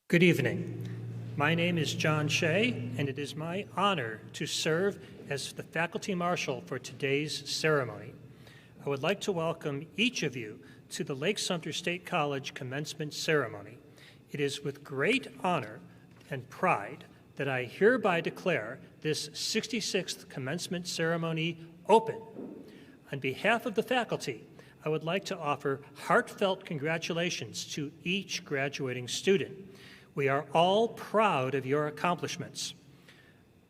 Good evening. My name is John Shea, and it is my honor to serve as the Faculty Marshal for today's ceremony. I would like to welcome each of you to the Lake-Sumter State College Commencement Ceremony. It is with great honor and pride that I hereby declare this 66th Commencement Ceremony open. On behalf of the faculty, I would like to offer heartfelt congratulations to each graduating student. We are all proud of your accomplishments.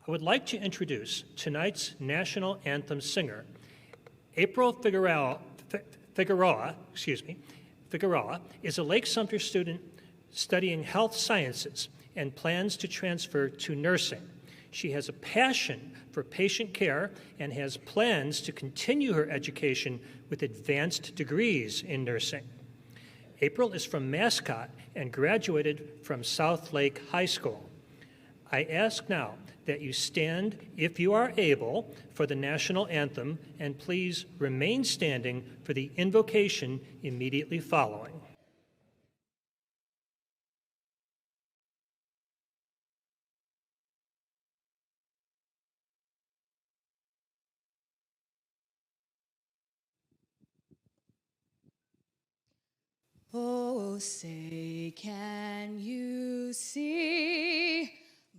I would like to introduce tonight's national anthem singer. April Figueroa is a Lake-Sumter student studying health sciences and plans to transfer to nursing. She has a passion for patient care and has plans to continue her education with advanced degrees in nursing. April is from Mascot and graduated from South Lake High School. I ask now that you stand, if you are able, for the national anthem, and please remain standing for the invocation immediately following. Oh, say, can you see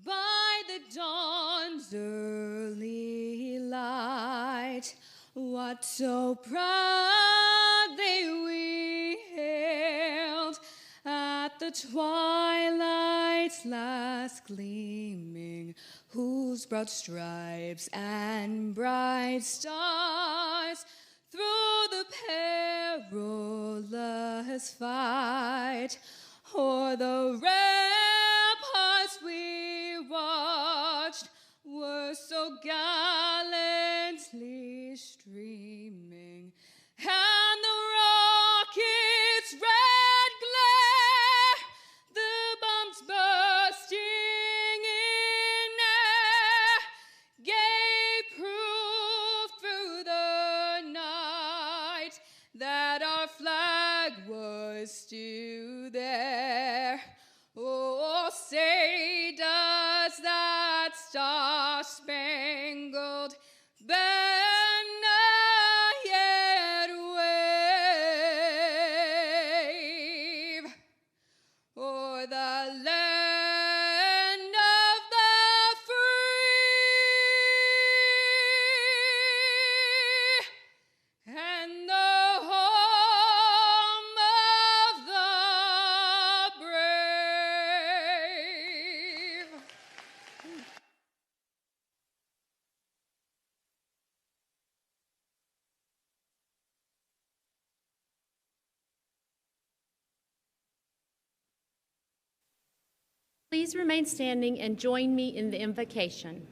by the dawn's early light what so proudly we hailed at the twilight's last gleaming, whose broad stripes and bright stars through the perilous fight o'er the ramparts we watched were so gallantly streaming, and the rocket's red glare, the bombs bursting in air, gave proof through the night that our flag was still there. Oh, say, does that star-spangled banner yet wave o'er the land of the free and the home of the brave? Please remain standing and join me in the invocation.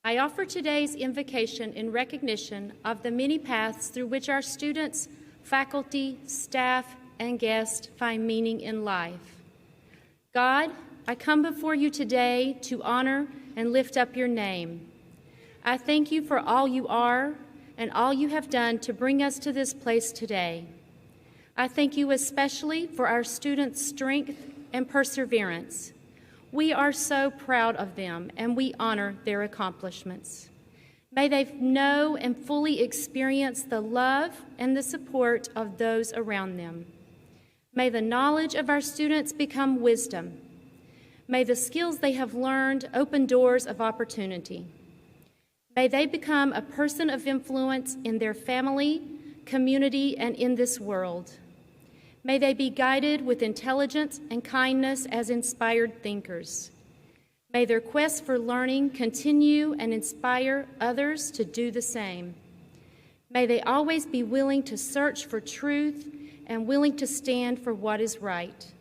I offer today's invocation in recognition of the many paths through which our students, faculty, staff, and guests find meaning in life. God, I come before you today to honor and lift up your name. I thank you for all you are and all you have done to bring us to this place today. I thank you especially for our students' strength and perseverance. We are so proud of them, and we honor their accomplishments. May they know and fully experience the love and the support of those around them. May the knowledge of our students become wisdom. May the skills they have learned open doors of opportunity. May they become a person of influence in their family, community, and in this world. May they be guided with intelligence and kindness as inspired thinkers. May their quest for learning continue and inspire others to do the same. May they always be willing to search for truth and willing to stand for what is right.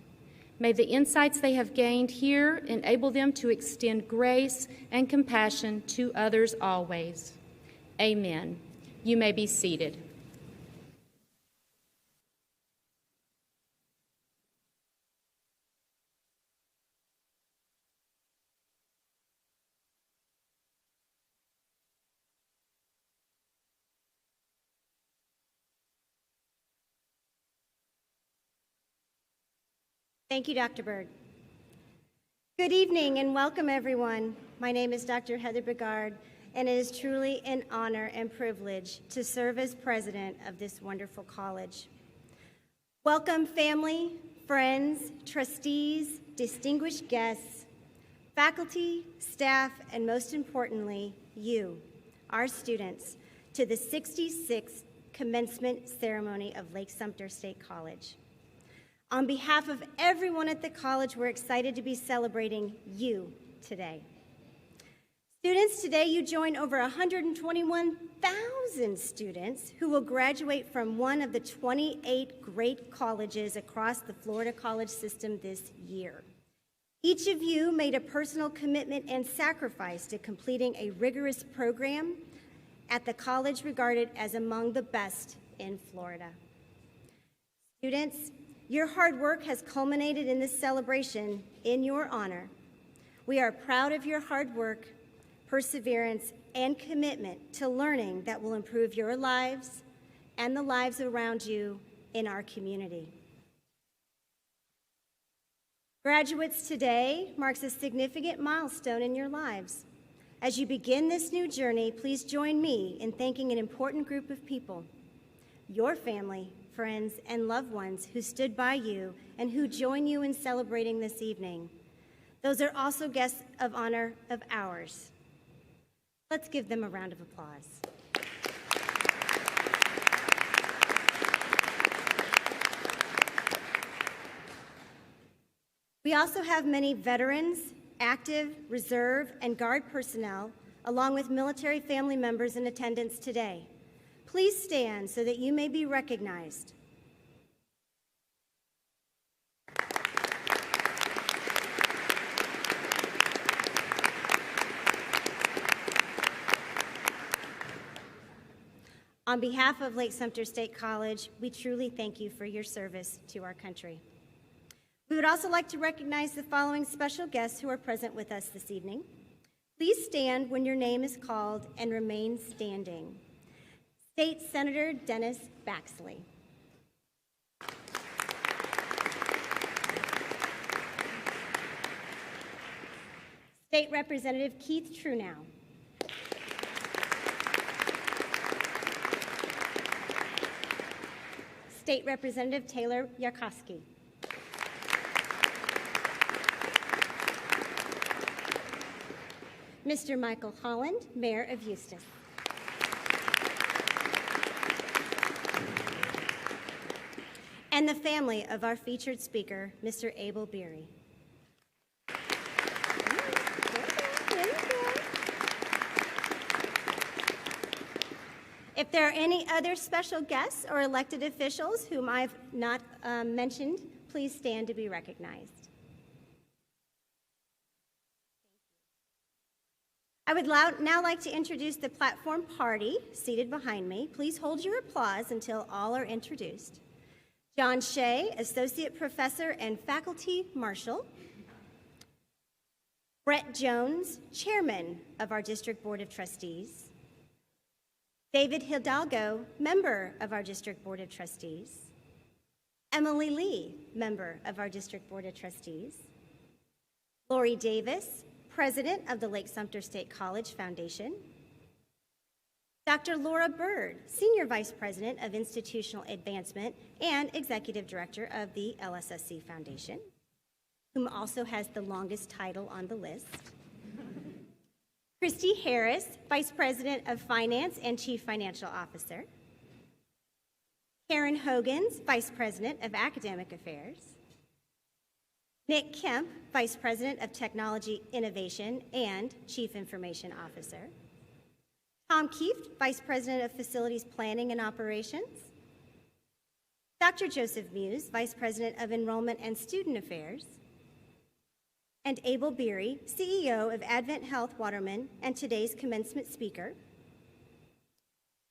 May the insights they have gained here enable them to extend grace and compassion to others always. Amen. You may be seated. Thank you, Dr. Bird. Good evening and welcome, everyone. My name is Dr. Heather Bigard, and it is truly an honor and privilege to serve as president of this wonderful college. Welcome, family, friends, trustees, distinguished guests, faculty, staff, and most importantly, you, our students, to the 66th Commencement Ceremony of Lake-Sumter State College. On behalf of everyone at the college, we're excited to be celebrating you today. Students, today you join over 121,000 students who will graduate from one of the 28 great colleges across the Florida college system this year. Each of you made a personal commitment and sacrifice to completing a rigorous program at the college regarded as among the best in Florida. Students, your hard work has culminated in this celebration in your honor. We are proud of your hard work, perseverance, and commitment to learning that will improve your lives and the lives around you in our community. Graduates, today marks a significant milestone in your lives. As you begin this new journey, please join me in thanking an important group of people, your family, friends, and loved ones who stood by you and who join you in celebrating this evening. Those are also guests of honor of ours. Let's give them a round of applause. We also have many veterans, active, reserve, and Guard personnel, along with military family members in attendance today. Please stand so that you may be recognized. On behalf of Lake-Sumter State College, we truly thank you for your service to our country. We would also like to recognize the following special guests who are present with us this evening. Please stand when your name is called and remain standing. State Senator Dennis Baxley. State Representative Keith Trunow. State Representative Taylor Yarkowski. Mr. Michael Holland, Mayor of Eustis. And the family of our featured speaker, Mr. Abel Beery. If there are any other special guests or elected officials whom I've not mentioned, please stand to be recognized. I would now like to introduce the platform party seated behind me. Please hold your applause until all are introduced. John Shea, Associate Professor and Faculty Marshal. Brett Jones, Chairman of our District Board of Trustees. David Hidalgo, Member of our District Board of Trustees. Emily Lee, Member of our District Board of Trustees. Lori Davis, President of the Lake-Sumter State College Foundation. Dr. Laura Bird, Senior Vice President of Institutional Advancement and Executive Director of the LSSC Foundation, whom also has the longest title on the list. Christy Harris, Vice President of Finance and Chief Financial Officer. Karen Hogans, Vice President of Academic Affairs. Nick Kemp, Vice President of Technology Innovation and Chief Information Officer. Tom Kieft, Vice President of Facilities Planning and Operations. Dr. Joseph Muse, Vice President of Enrollment and Student Affairs. And Abel Beery, CEO of Advent Health Waterman and today's commencement speaker.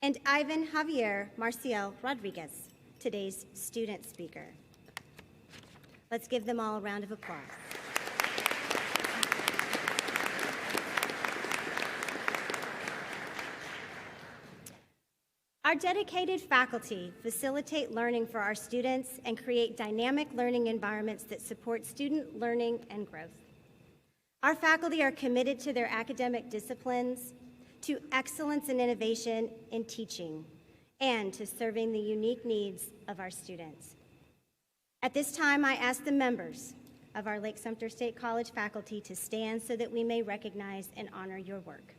And Ivan Javier Marcial Rodriguez, today's student speaker. Let's give them all a round of applause. Our dedicated faculty facilitate learning for our students and create dynamic learning environments that support student learning and growth. Our faculty are committed to their academic disciplines, to excellence and innovation in teaching, and to serving the unique needs of our students. At this time, I ask the members of our Lake-Sumter State College faculty to stand so that we may recognize and honor your work.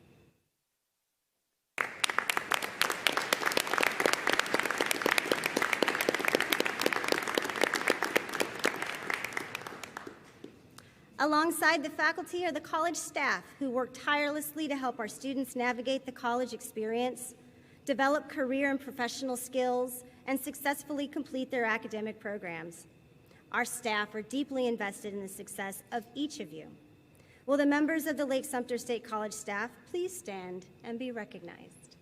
Alongside the faculty are the college staff who work tirelessly to help our students navigate the college experience, develop career and professional skills, and successfully complete their academic programs. Our staff are deeply invested in the success of each of you. Will the members of the Lake-Sumter State College staff please stand and be recognized?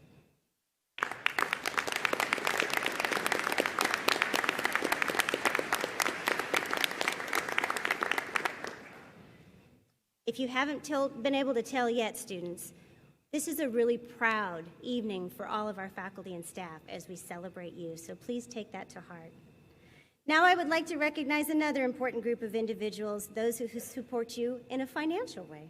If you haven't been able to tell yet, students, this is a really proud evening for all of our faculty and staff as we celebrate you, so please take that to heart. Now I would like to recognize another important group of individuals, those who support you in a financial way.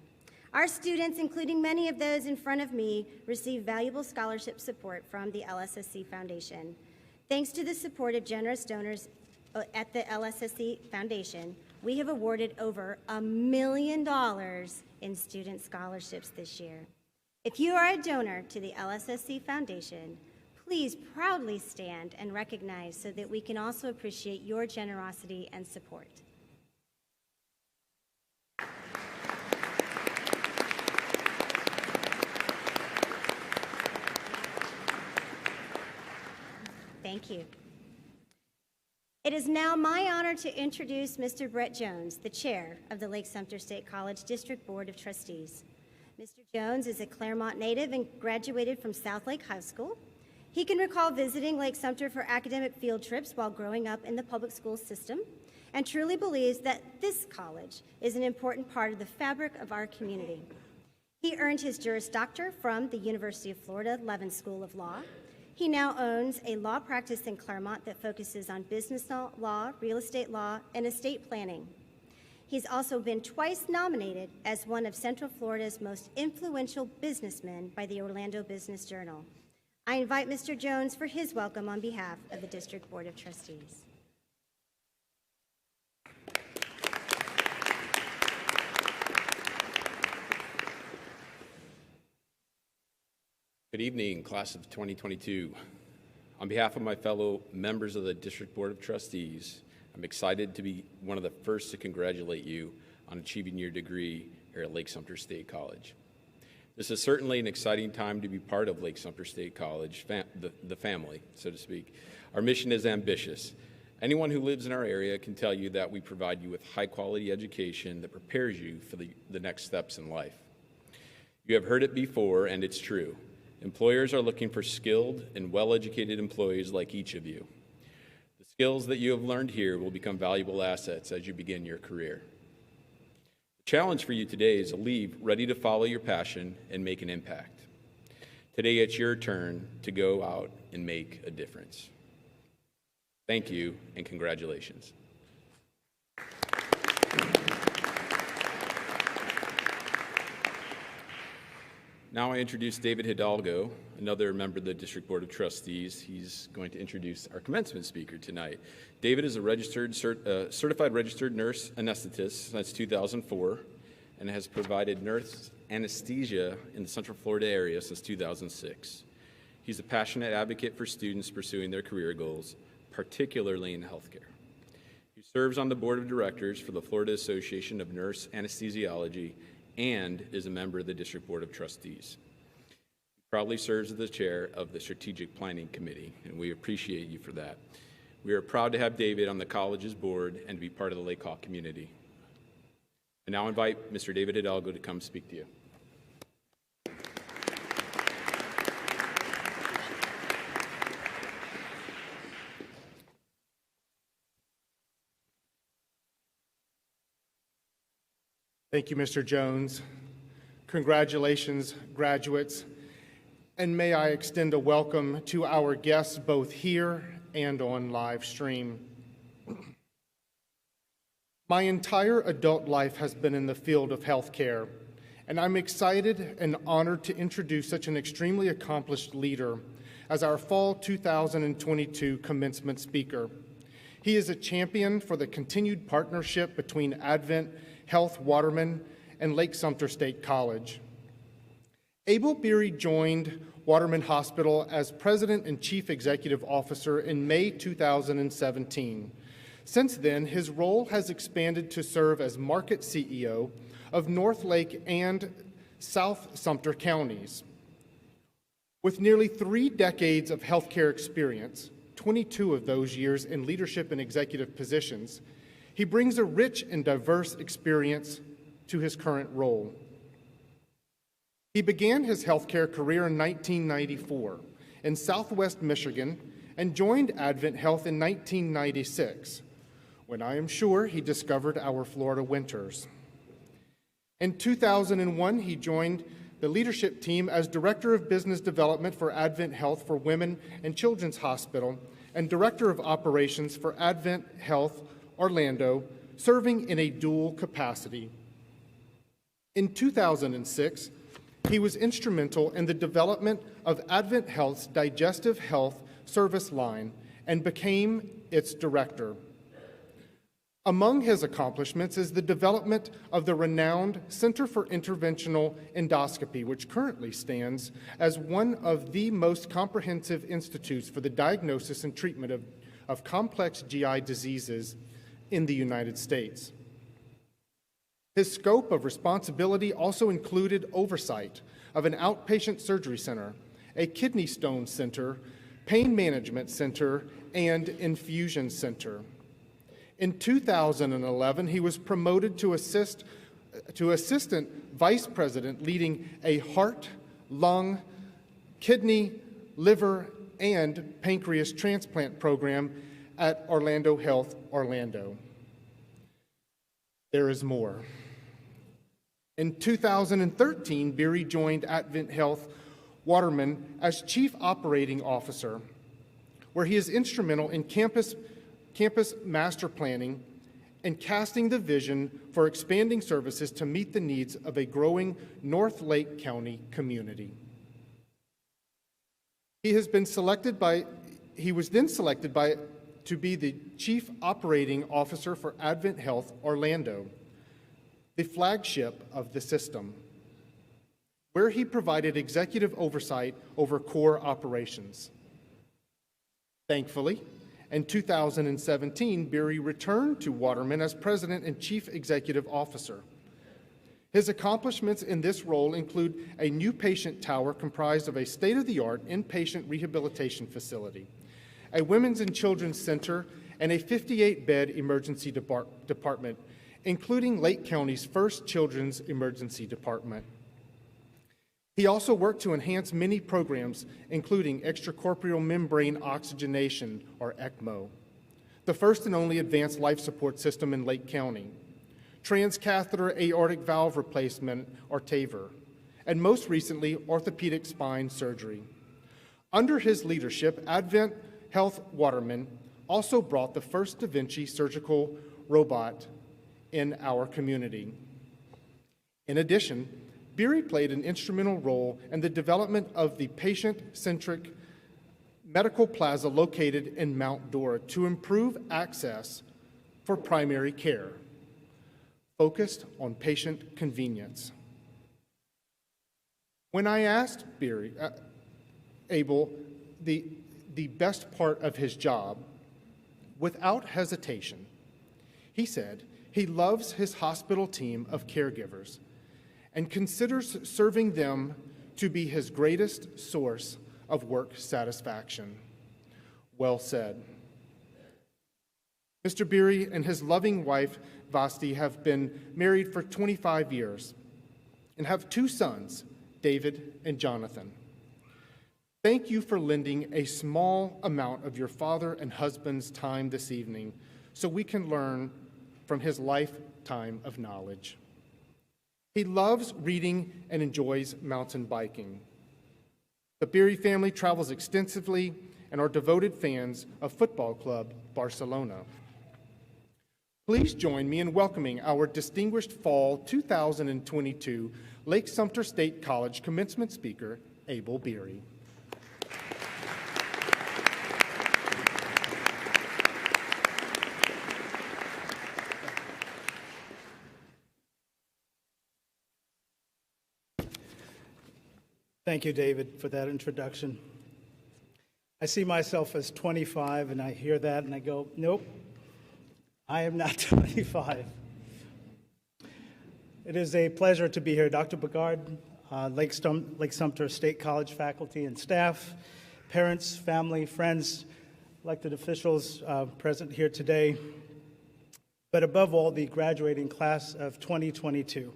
Our students, including many of those in front of me, receive valuable scholarship support from the LSSC Foundation. Thanks to the support of generous donors at the LSSC Foundation, we have awarded over $1 million in student scholarships this year. If you are a donor to the LSSC Foundation, please proudly stand and recognize so that we can also appreciate your generosity and support. Thank you. It is now my honor to introduce Mr. Brett Jones, the chair of the Lake-Sumter State College District Board of Trustees. Mr. Jones is a Claremont native and graduated from South Lake High School. He can recall visiting Lake-Sumter for academic field trips while growing up in the public school system and truly believes that this college is an important part of the fabric of our community. He earned his Juris Doctor from the University of Florida Levin School of Law. He now owns a law practice in Claremont that focuses on business law, real estate law, and estate planning. He's also been twice nominated as one of Central Florida's most influential businessmen by the Orlando Business Journal. I invite Mr. Jones for his welcome on behalf of the District Board of Trustees. Good evening, class of 2022. On behalf of my fellow members of the District Board of Trustees, I'm excited to be one of the first to congratulate you on achieving your degree here at Lake-Sumter State College. This is certainly an exciting time to be part of Lake-Sumter State College, the family, so to speak. Our mission is ambitious. Anyone who lives in our area can tell you that we provide you with high-quality education that prepares you for the next steps in life. You have heard it before, and it's true. Employers are looking for skilled and well-educated employees like each of you. The skills that you have learned here will become valuable assets as you begin your career. The challenge for you today is to leave ready to follow your passion and make an impact. Today it's your turn to go out and make a difference. Thank you and congratulations. Now I introduce David Hidalgo, another member of the District Board of Trustees. He's going to introduce our commencement speaker tonight. David is a certified registered nurse anesthetist since 2004 and has provided nurse anesthesia in the Central Florida area since 2006. He's a passionate advocate for students pursuing their career goals, particularly in healthcare. He serves on the board of directors for the Florida Association of Nurse Anesthesiology and is a member of the District Board of Trustees. He proudly serves as the chair of the Strategic Planning Committee, and we appreciate you for that. We are proud to have David on the college's board and to be part of the Lake Hawk community. I now invite Mr. David Hidalgo to come speak to you. Thank you, Mr. Jones. Congratulations, graduates, and may I extend a welcome to our guests both here and on live stream. My entire adult life has been in the field of healthcare, and I'm excited and honored to introduce such an extremely accomplished leader as our Fall 2022 commencement speaker. He is a champion for the continued partnership between Advent Health Waterman and Lake-Sumter State College. Abel Beery joined Waterman Hospital as President and Chief Executive Officer in May 2017. Since then, his role has expanded to serve as Market CEO of North Lake and South Sumter counties. With nearly 3 decades of healthcare experience, 22 of those years in leadership and executive positions, he brings a rich and diverse experience to his current role. He began his healthcare career in 1994 in Southwest Michigan and joined Advent Health in 1996, when I am sure he discovered our Florida winters. In 2001, he joined the leadership team as Director of Business Development for Advent Health for Women and Children's Hospital and Director of Operations for Advent Health Orlando, serving in a dual capacity. In 2006, he was instrumental in the development of Advent Health's digestive health service line and became its director. Among his accomplishments is the development of the renowned Center for Interventional Endoscopy, which currently stands as one of the most comprehensive institutes for the diagnosis and treatment of complex GI diseases in the United States. His scope of responsibility also included oversight of an outpatient surgery center, a kidney stone center, pain management center, and infusion center. In 2011, he was promoted to assistant vice president, leading a heart, lung, kidney, liver, and pancreas transplant program at Orlando Health Orlando. There is more. In 2013, Beery joined Advent Health Waterman as Chief Operating Officer, where he is instrumental in campus master planning and casting the vision for expanding services to meet the needs of a growing North Lake County community. He was then selected to be the Chief Operating Officer for Advent Health Orlando, the flagship of the system, where he provided executive oversight over core operations. Thankfully, in 2017, Beery returned to Waterman as President and Chief Executive Officer. His accomplishments in this role include a new patient tower comprised of a state-of-the-art inpatient rehabilitation facility, a women's and children's center, and a 58-bed emergency department, including Lake County's first children's emergency department. He also worked to enhance many programs, including extracorporeal membrane oxygenation, or ECMO, the first and only advanced life support system in Lake County, transcatheter aortic valve replacement, or TAVR, and most recently, orthopedic spine surgery. Under his leadership, Advent Health Waterman also brought the first Da Vinci surgical robot in our community. In addition, Beery played an instrumental role in the development of the patient-centric medical plaza located in Mount Dora to improve access for primary care, focused on patient convenience. When I asked Abel the best part of his job, without hesitation, he said he loves his hospital team of caregivers and considers serving them to be his greatest source of work satisfaction. Well said. Mr. Beery and his loving wife, Vasti, have been married for 25 years and have 2 sons, David and Jonathan. Thank you for lending a small amount of your father and husband's time this evening so we can learn from his lifetime of knowledge. He loves reading and enjoys mountain biking. The Beery family travels extensively and are devoted fans of Football Club Barcelona. Please join me in welcoming our distinguished Fall 2022 Lake-Sumter State College Commencement Speaker, Abel Beery. Thank you, David, for that introduction. I see myself as 25, and I hear that, and I go, nope, I am not 25. It is a pleasure to be here. Dr. Bogard, Lake-Sumter State College faculty and staff, parents, family, friends, elected officials present here today, but above all, the graduating class of 2022.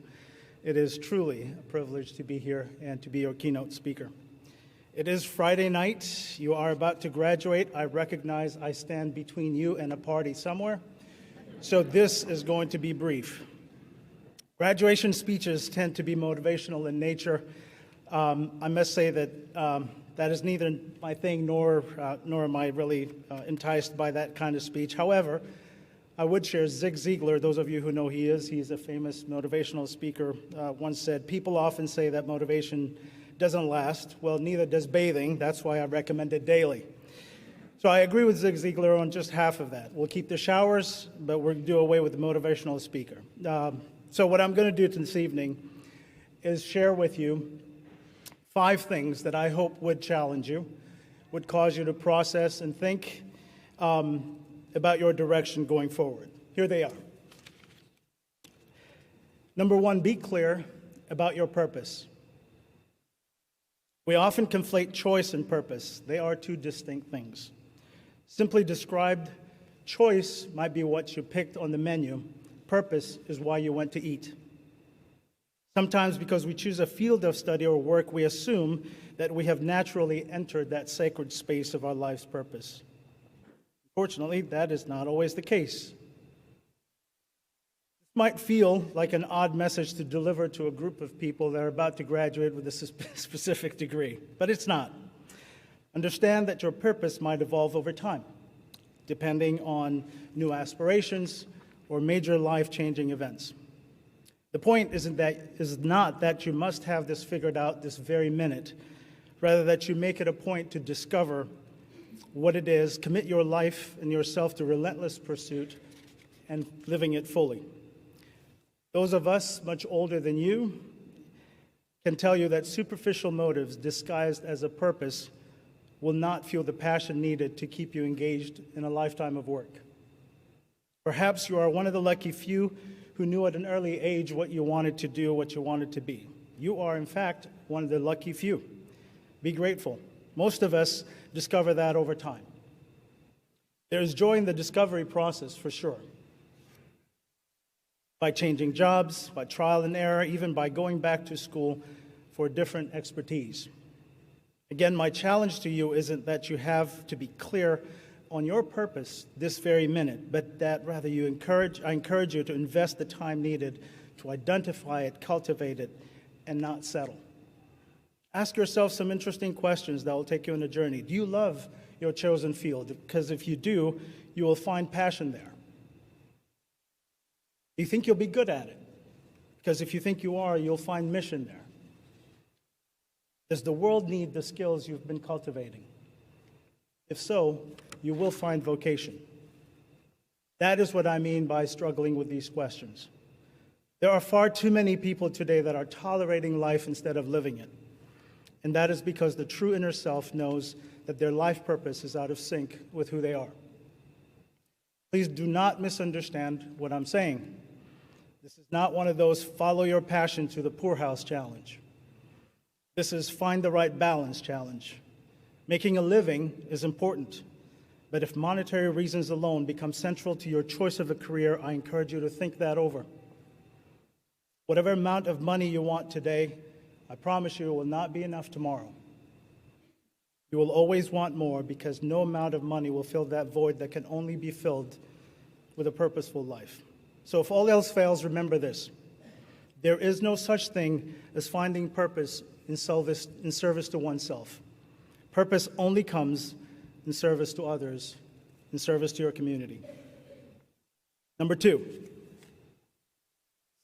It is truly a privilege to be here and to be your keynote speaker. It is Friday night. You are about to graduate. I recognize I stand between you and a party somewhere, so this is going to be brief. Graduation speeches tend to be motivational in nature. I must say that that is neither my thing nor am I really enticed by that kind of speech. However, I would share Zig Ziglar, those of you who know he's a famous motivational speaker, once said, people often say that motivation doesn't last. Well, neither does bathing. That's why I recommend it daily. So I agree with Zig Ziglar on just half of that. We'll keep the showers, but we'll do away with the motivational speaker. So what I'm going to do this evening is share with you 5 things that I hope would challenge you, would cause you to process and think about your direction going forward. Here they are. Number 1, be clear about your purpose. We often conflate choice and purpose. They are 2 distinct things. Simply described, choice might be what you picked on the menu. Purpose is why you went to eat. Sometimes because we choose a field of study or work, we assume that we have naturally entered that sacred space of our life's purpose. Unfortunately, that is not always the case. This might feel like an odd message to deliver to a group of people that are about to graduate with a specific degree, but it's not. Understand that your purpose might evolve over time, depending on new aspirations or major life-changing events. The point is not that you must have this figured out this very minute, rather that you make it a point to discover what it is, commit your life and yourself to relentless pursuit and living it fully. Those of us much older than you can tell you that superficial motives disguised as a purpose will not fuel the passion needed to keep you engaged in a lifetime of work. Perhaps you are one of the lucky few who knew at an early age what you wanted to do, what you wanted to be. You are, in fact, one of the lucky few. Be grateful. Most of us discover that over time. There is joy in the discovery process, for sure. By changing jobs, by trial and error, even by going back to school for different expertise. Again, my challenge to you isn't that you have to be clear on your purpose this very minute, but that rather I encourage you to invest the time needed to identify it, cultivate it, and not settle. Ask yourself some interesting questions that will take you on a journey. Do you love your chosen field? Because if you do, you will find passion there. Do you think you'll be good at it? Because if you think you are, you'll find mission there. Does the world need the skills you've been cultivating? If so, you will find vocation. That is what I mean by struggling with these questions. There are far too many people today that are tolerating life instead of living it. And that is because the true inner self knows that their life purpose is out of sync with who they are. Please do not misunderstand what I'm saying. This is not one of those follow your passion to the poorhouse challenge. This is find the right balance challenge. Making a living is important, but if monetary reasons alone become central to your choice of a career, I encourage you to think that over. Whatever amount of money you want today, I promise you it will not be enough tomorrow. You will always want more because no amount of money will fill that void that can only be filled with a purposeful life. So if all else fails, remember this. There is no such thing as finding purpose in service to oneself. Purpose only comes in service to others, in service to your community. Number two,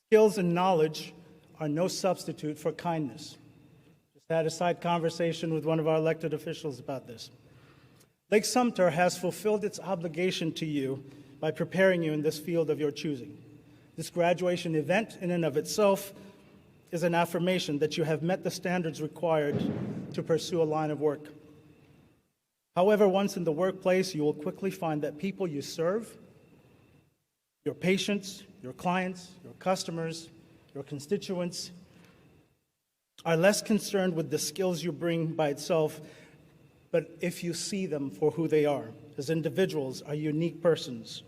skills and knowledge are no substitute for kindness. Just had a side conversation with one of our elected officials about this. Lake-Sumter has fulfilled its obligation to you by preparing you in this field of your choosing. This graduation event in and of itself is an affirmation that you have met the standards required to pursue a line of work. However, once in the workplace, you will quickly find that people you serve, your patients, your clients, your customers, your constituents, are less concerned with the skills you bring by itself, but if you see them for who they are, as individuals, are unique persons.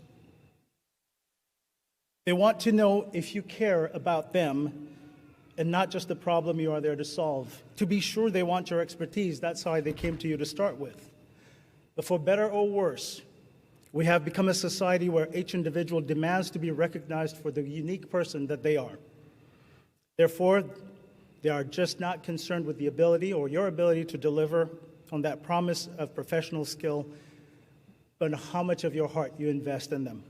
They want to know if you care about them and not just the problem you are there to solve. To be sure, they want your expertise. That's why they came to you to start with. But for better or worse, we have become a society where each individual demands to be recognized for the unique person that they are. Therefore, they are just not concerned with the ability or your ability to deliver on that promise of professional skill, but how much of your heart you invest in them.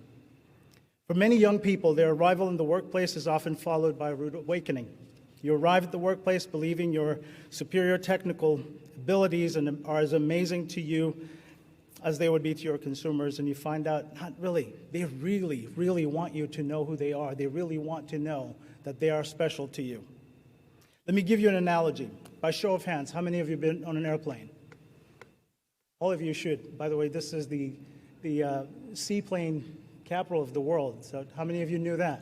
For many young people, their arrival in the workplace is often followed by a rude awakening. You arrive at the workplace believing your superior technical abilities are as amazing to you as they would be to your consumers, and you find out, not really. They really, really want you to know who they are. They really want to know that they are special to you. Let me give you an analogy. By show of hands, how many of you have been on an airplane? All of you should. By the way, this is the seaplane capital of the world. So how many of you knew that?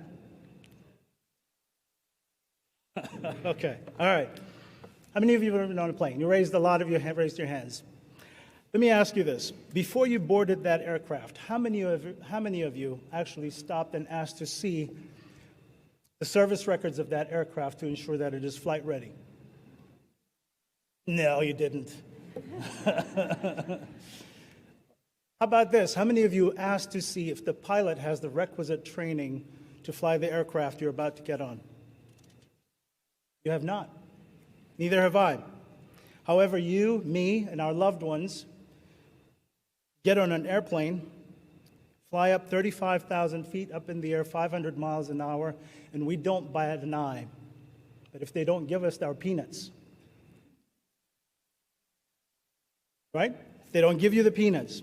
Okay, all right. How many of you have ever been on a plane? A lot of you have raised your hands. Let me ask you this. Before you boarded that aircraft, how many of you actually stopped and asked to see the service records of that aircraft to ensure that it is flight ready? No, you didn't. How about this? How many of you asked to see if the pilot has the requisite training to fly the aircraft you're about to get on? You have not. Neither have I. However, you, me, and our loved ones get on an airplane, fly up 35,000 feet up in the air, 500 miles an hour, and we don't bat an eye. But if they don't give us our peanuts, right? If they don't give you the peanuts.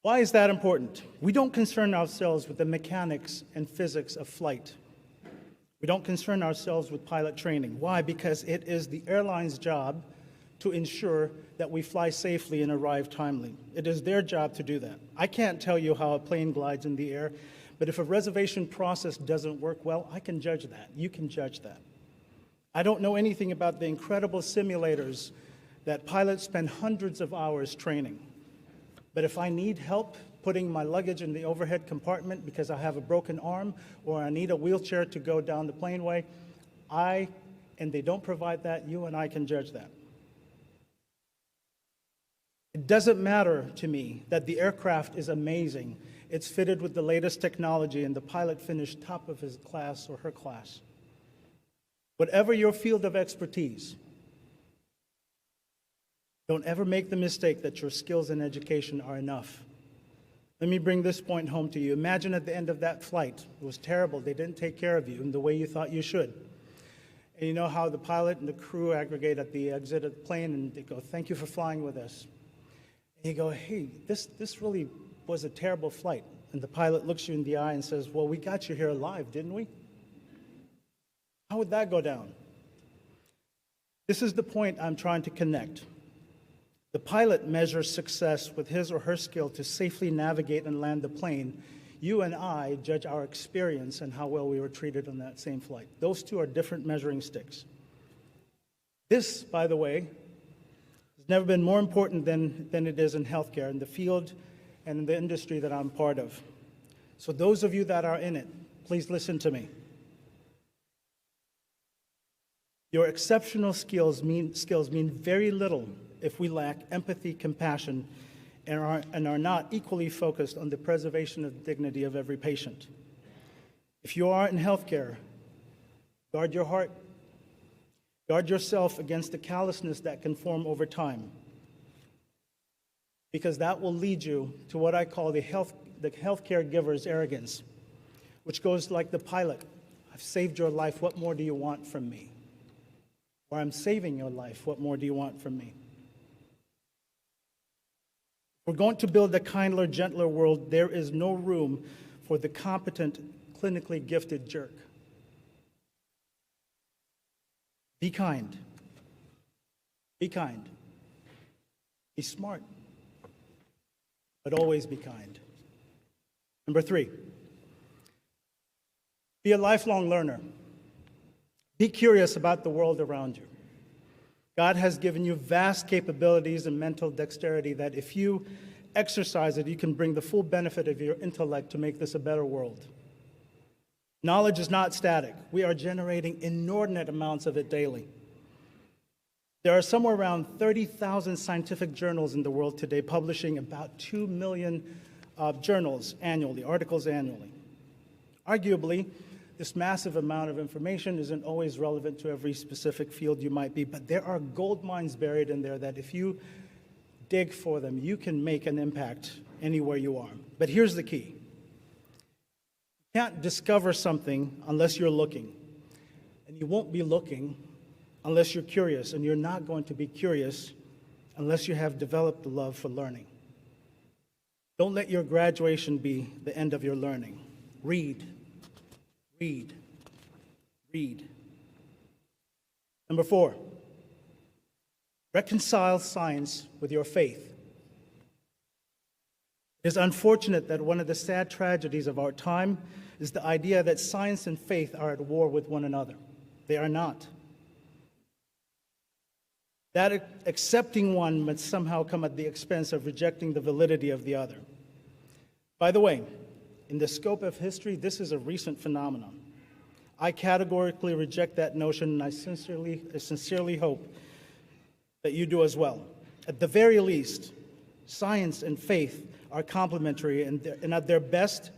Why is that important? We don't concern ourselves with the mechanics and physics of flight. We don't concern ourselves with pilot training. Why? Because it is the airline's job to ensure that we fly safely and arrive timely. It is their job to do that. I can't tell you how a plane glides in the air, but if a reservation process doesn't work well, I can judge that. You can judge that. I don't know anything about the incredible simulators that pilots spend hundreds of hours training. But if I need help putting my luggage in the overhead compartment because I have a broken arm or I need a wheelchair to go down the planeway, and they don't provide that, you and I can judge that. It doesn't matter to me that the aircraft is amazing. It's fitted with the latest technology and the pilot finished top of his class or her class. Whatever your field of expertise, don't ever make the mistake that your skills and education are enough. Let me bring this point home to you. Imagine at the end of that flight, it was terrible. They didn't take care of you in the way you thought you should. And you know how the pilot and the crew aggregate at the exit of the plane and they go, "Thank you for flying with us." And you go, "Hey, this really was a terrible flight." And the pilot looks you in the eye and says, "Well, we got you here alive, didn't we?" How would that go down? This is the point I'm trying to connect. The pilot measures success with his or her skill to safely navigate and land the plane. You and I judge our experience and how well we were treated on that same flight. Those two are different measuring sticks. This, by the way, has never been more important than it is in healthcare, in the field and in the industry that I'm part of. So those of you that are in it, please listen to me. Your exceptional skills mean very little if we lack empathy, compassion, and are not equally focused on the preservation of the dignity of every patient. If you are in healthcare, guard your heart. Guard yourself against the callousness that can form over time. because that will lead you to what I call the healthcare giver's arrogance, which goes like the pilot. I've saved your life, what more do you want from me? Or I'm saving your life, what more do you want from me? If we're going to build a kinder, gentler world, there is no room for the competent, clinically gifted jerk. Be kind. Be kind. Be smart. But always be kind. Number 3, be a lifelong learner. Be curious about the world around you. God has given you vast capabilities and mental dexterity that if you exercise it, you can bring the full benefit of your intellect to make this a better world. Knowledge is not static. We are generating inordinate amounts of it daily. There are somewhere around 30,000 scientific journals in the world today, publishing about 2 million journals annually, articles annually. Arguably, this massive amount of information isn't always relevant to every specific field you might be, but there are gold mines buried in there that if you dig for them, you can make an impact anywhere you are. But here's the key. You can't discover something unless you're looking. And you won't be looking unless you're curious, and you're not going to be curious unless you have developed the love for learning. Don't let your graduation be the end of your learning. Read. Read. Read. Number 4, reconcile science with your faith. It is unfortunate that one of the sad tragedies of our time is the idea that science and faith are at war with one another. They are not. That accepting one must somehow come at the expense of rejecting the validity of the other. By the way, in the scope of history, this is a recent phenomenon. I categorically reject that notion, and I sincerely hope that you do as well. At the very least, science and faith are complementary and at their best,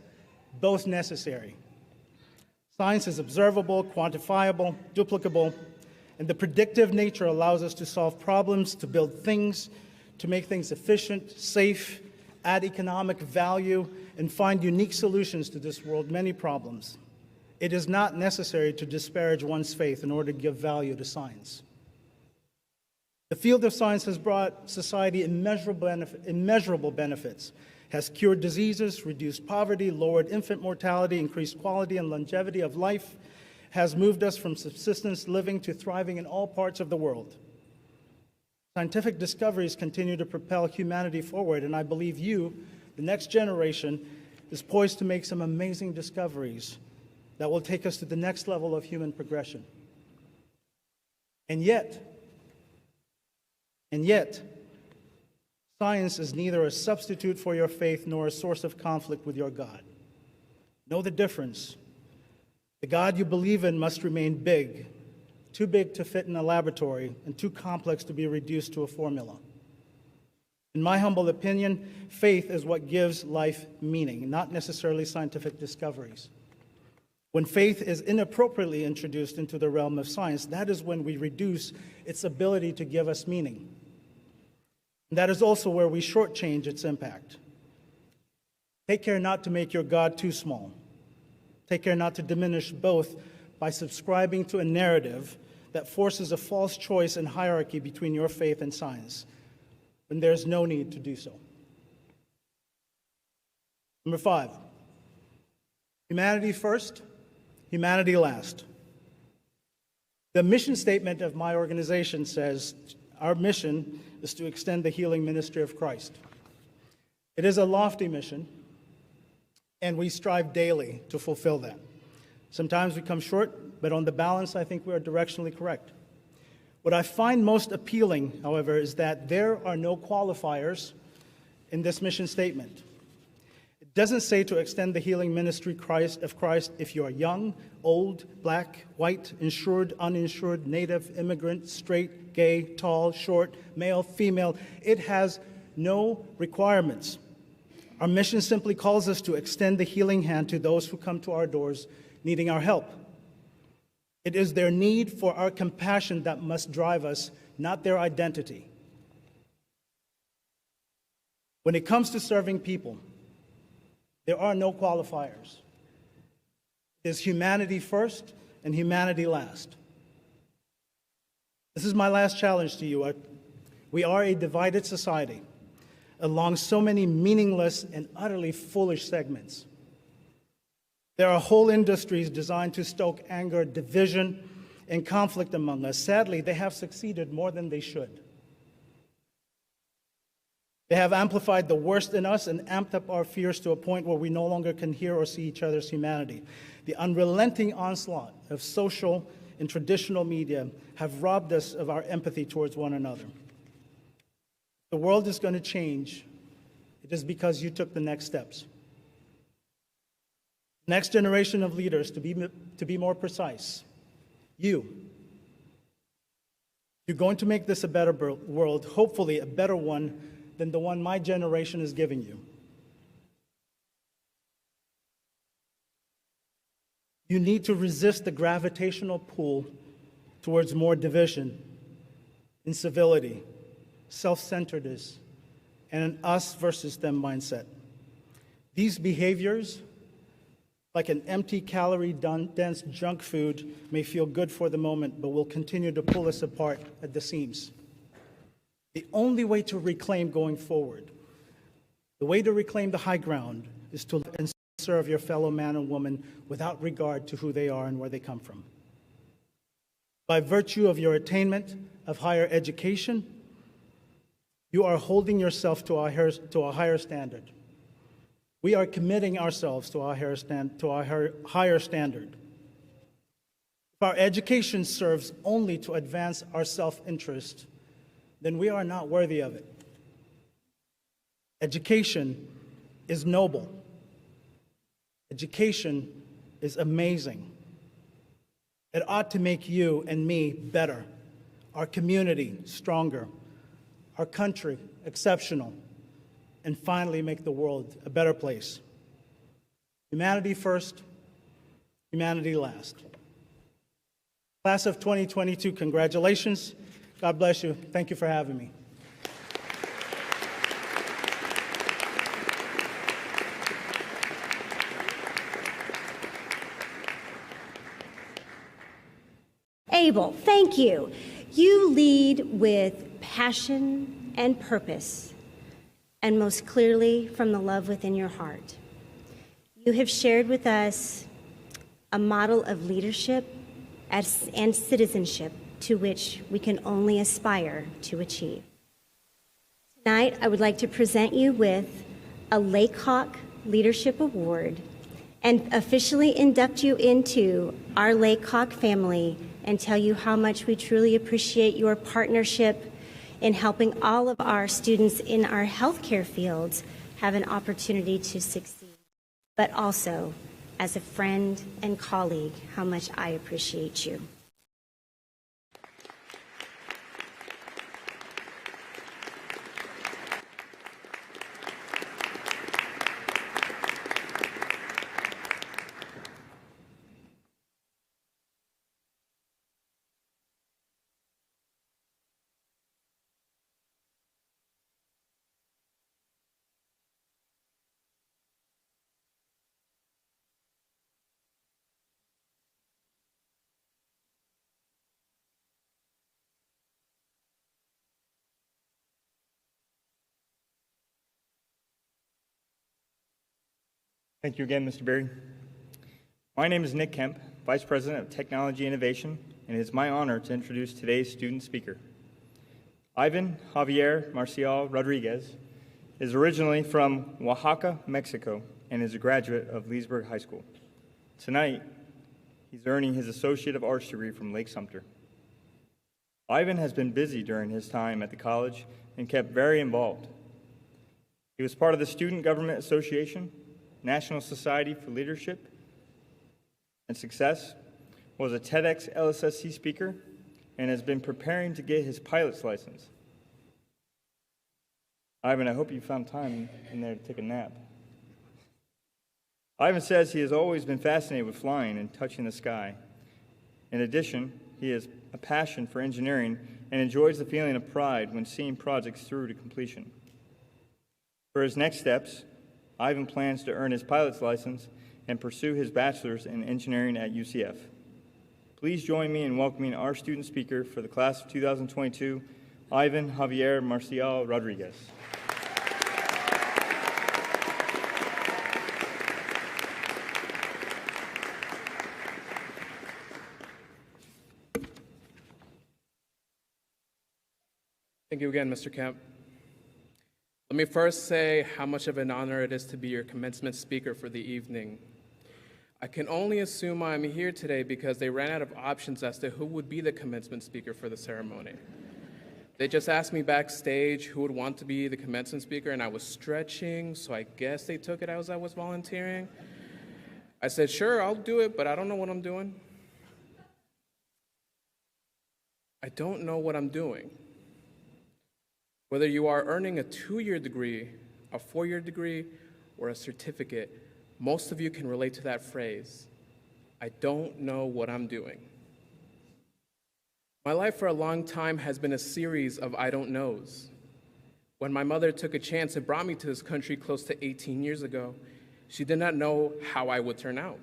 both necessary. Science is observable, quantifiable, duplicable, and the predictive nature allows us to solve problems, to build things, to make things efficient, safe, add economic value, and find unique solutions to this world's many problems. It is not necessary to disparage one's faith in order to give value to science. The field of science has brought society immeasurable benefits, has cured diseases, reduced poverty, lowered infant mortality, increased quality and longevity of life, has moved us from subsistence living to thriving in all parts of the world. Scientific discoveries continue to propel humanity forward, and I believe you, the next generation, is poised to make some amazing discoveries that will take us to the next level of human progression. And yet, science is neither a substitute for your faith nor a source of conflict with your God. Know the difference. The God you believe in must remain big, too big to fit in a laboratory and too complex to be reduced to a formula. In my humble opinion, faith is what gives life meaning, not necessarily scientific discoveries. When faith is inappropriately introduced into the realm of science, that is when we reduce its ability to give us meaning. And that is also where we shortchange its impact. Take care not to make your God too small. Take care not to diminish both by subscribing to a narrative that forces a false choice and hierarchy between your faith and science, when there's no need to do so. Number 5, humanity first, humanity last. The mission statement of my organization says, our mission is to extend the healing ministry of Christ. It is a lofty mission, and we strive daily to fulfill that. Sometimes we come short, but on the balance, I think we are directionally correct. What I find most appealing, however, is that there are no qualifiers in this mission statement. It doesn't say to extend the healing ministry of Christ if you are young, old, black, white, insured, uninsured, native, immigrant, straight, gay, tall, short, male, female. It has no requirements. Our mission simply calls us to extend the healing hand to those who come to our doors needing our help. It is their need for our compassion that must drive us, not their identity. When it comes to serving people, there are no qualifiers. There's humanity first and humanity last. This is my last challenge to you. We are a divided society along so many meaningless and utterly foolish segments. There are whole industries designed to stoke anger, division, and conflict among us. Sadly, they have succeeded more than they should. They have amplified the worst in us and amped up our fears to a point where we no longer can hear or see each other's humanity. The unrelenting onslaught of social and traditional media have robbed us of our empathy towards one another. The world is going to change. It is because you took the next steps. Next generation of leaders, to be more precise, you're going to make this a better world, hopefully a better one than the one my generation is giving you. You need to resist the gravitational pull towards more division, incivility, self-centeredness, and an us versus them mindset. These behaviors, like an empty calorie-dense junk food, may feel good for the moment, but will continue to pull us apart at the seams. The only way to reclaim going forward, the way to reclaim the high ground, is to love and serve your fellow man and woman without regard to who they are and where they come from. By virtue of your attainment of higher education, you are holding yourself to a higher standard. We are committing ourselves to a higher standard. If our education serves only to advance our self-interest, then we are not worthy of it. Education is noble. Education is amazing. It ought to make you and me better, our community stronger, our country exceptional, and finally make the world a better place. Humanity first, humanity last. Class of 2022, congratulations. God bless you. Thank you for having me. Abel, thank you. You lead with passion and purpose, and most clearly from the love within your heart. You have shared with us a model of leadership and citizenship to which we can only aspire to achieve. Tonight, I would like to present you with a Lake-Hawk Leadership Award and officially induct you into our Lake-Hawk family and tell you how much we truly appreciate your partnership in helping all of our students in our healthcare fields have an opportunity to succeed, but also as a friend and colleague, how much I appreciate you. Thank you again, Mr. Berry. My name is Nick Kemp, Vice President of Technology Innovation, and it is my honor to introduce today's student speaker. Ivan Javier Marcial Rodriguez is originally from Oaxaca, Mexico, and is a graduate of Leesburg High School. Tonight, he's earning his Associate of Arts degree from Lake-Sumter. Ivan has been busy during his time at the college and kept very involved. He was part of the Student Government Association, National Society for Leadership and Success, was a TEDx LSSC speaker, and has been preparing to get his pilot's license. Ivan, I hope you found time in there to take a nap. Ivan says he has always been fascinated with flying and touching the sky. In addition, he has a passion for engineering and enjoys the feeling of pride when seeing projects through to completion. For his next steps, Ivan plans to earn his pilot's license and pursue his bachelor's in engineering at UCF. Please join me in welcoming our student speaker for the class of 2022, Ivan Javier Marcial Rodriguez. Thank you again, Mr. Kemp. Let me first say how much of an honor it is to be your commencement speaker for the evening. I can only assume I'm here today because they ran out of options as to who would be the commencement speaker for the ceremony. They just asked me backstage who would want to be the commencement speaker, and I was stretching, so I guess they took it as I was volunteering. I said, sure, I'll do it, but I don't know what I'm doing. I don't know what I'm doing. Whether you are earning a 2-year degree, a 4-year degree, or a certificate, most of you can relate to that phrase, I don't know what I'm doing. My life for a long time has been a series of I don't knows. When my mother took a chance and brought me to this country close to 18 years ago, she did not know how I would turn out.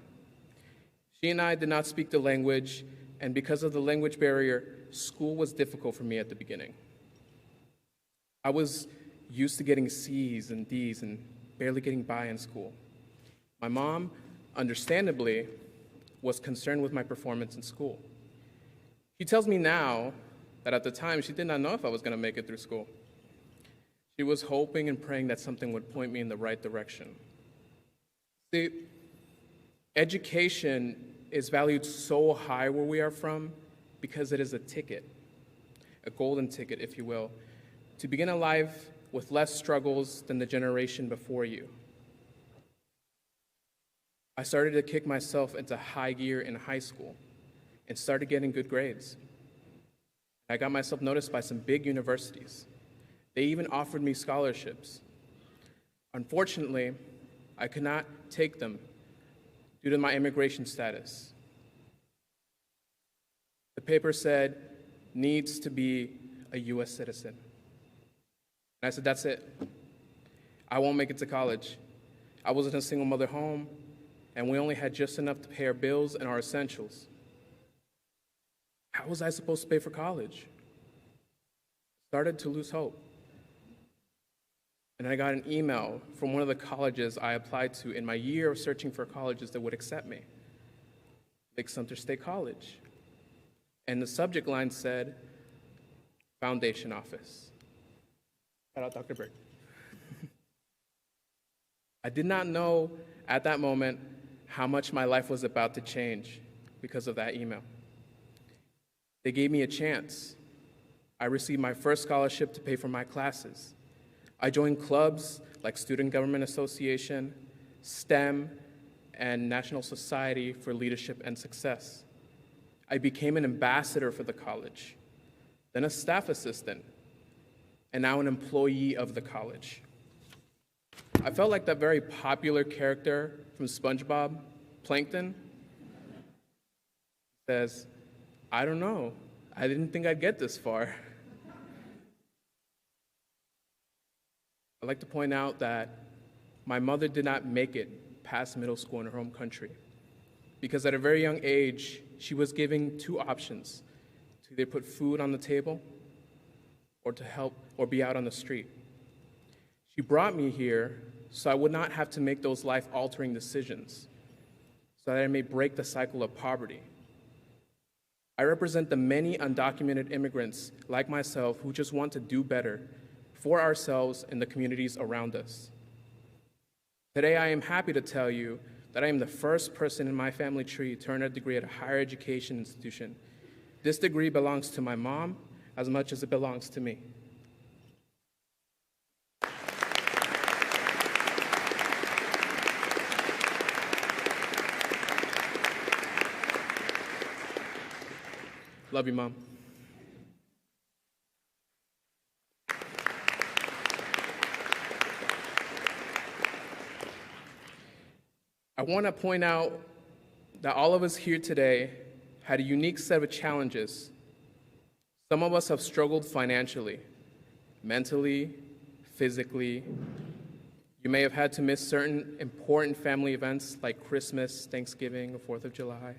She and I did not speak the language, and because of the language barrier, school was difficult for me at the beginning. I was used to getting C's and D's and barely getting by in school. My mom, understandably, was concerned with my performance in school. She tells me now that at the time she did not know if I was going to make it through school. She was hoping and praying that something would point me in the right direction. See, education is valued so high where we are from because it is a ticket, a golden ticket, if you will, to begin a life with less struggles than the generation before you. I started to kick myself into high gear in high school and started getting good grades. I got myself noticed by some big universities. They even offered me scholarships. Unfortunately, I could not take them due to my immigration status. The paper said, needs to be a US citizen. And I said, that's it. I won't make it to college. I was in a single mother home, and we only had just enough to pay our bills and our essentials. How was I supposed to pay for college? Started to lose hope. And I got an email from one of the colleges I applied to in my year of searching for colleges that would accept me, Lake-Sumter State College. And the subject line said, Foundation Office. Shout out Dr. Berg. I did not know at that moment how much my life was about to change because of that email. They gave me a chance. I received my first scholarship to pay for my classes. I joined clubs like Student Government Association, STEM, and National Society for Leadership and Success. I became an ambassador for the college, then a staff assistant, and now an employee of the college. I felt like that very popular character from SpongeBob, Plankton, says, I don't know, I didn't think I'd get this far. I'd like to point out that my mother did not make it past middle school in her home country because at a very young age, she was given two options, to either put food on the table or to help or be out on the street. She brought me here so I would not have to make those life-altering decisions, so that I may break the cycle of poverty. I represent the many undocumented immigrants like myself who just want to do better for ourselves and the communities around us. Today, I am happy to tell you that I am the first person in my family tree to earn a degree at a higher education institution. This degree belongs to my mom as much as it belongs to me. Love you, Mom. I want to point out that all of us here today had a unique set of challenges. Some of us have struggled financially, mentally, physically, You may have had to miss certain important family events like Christmas, Thanksgiving, or 4th of July.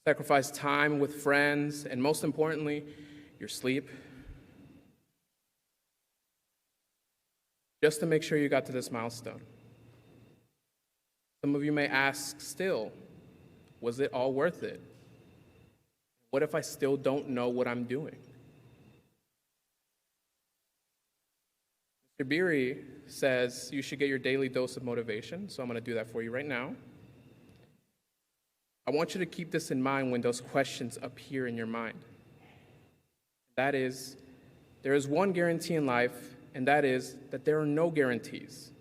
Sacrifice time with friends, and most importantly, your sleep, just to make sure you got to this milestone. Some of you may ask still, was it all worth it? What if I still don't know what I'm doing? Mr. Beery says you should get your daily dose of motivation, so I'm going to do that for you right now. I want you to keep this in mind when those questions appear in your mind. That is, there is one guarantee in life, and that is that there are no guarantees.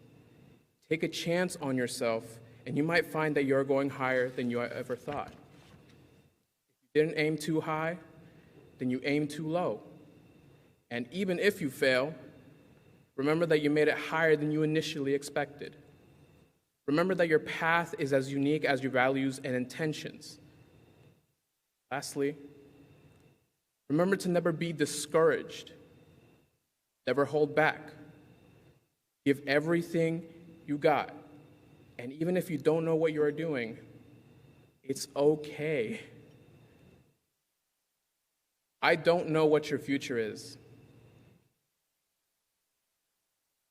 Take a chance on yourself, and you might find that you're going higher than you ever thought. If you didn't aim too high, then you aim too low. And even if you fail, remember that you made it higher than you initially expected. Remember that your path is as unique as your values and intentions. Lastly, remember to never be discouraged. Never hold back. Give everything you got. And even if you don't know what you are doing, it's okay. I don't know what your future is.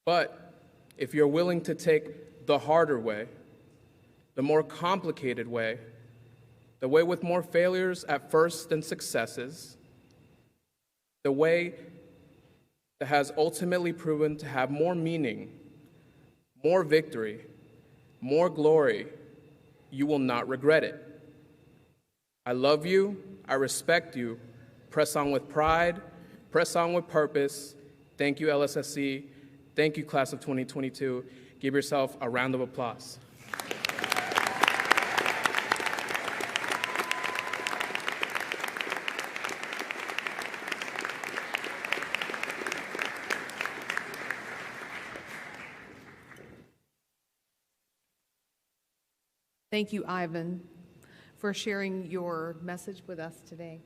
But if you're willing to take the harder way, the more complicated way, the way with more failures at first than successes, the way that has ultimately proven to have more meaning, more victory, more glory, you will not regret it. I love you. I respect you. Press on with pride. Press on with purpose. Thank you, LSSC. Thank you, class of 2022. Give yourself a round of applause. Thank you, Ivan, for sharing your message with us today.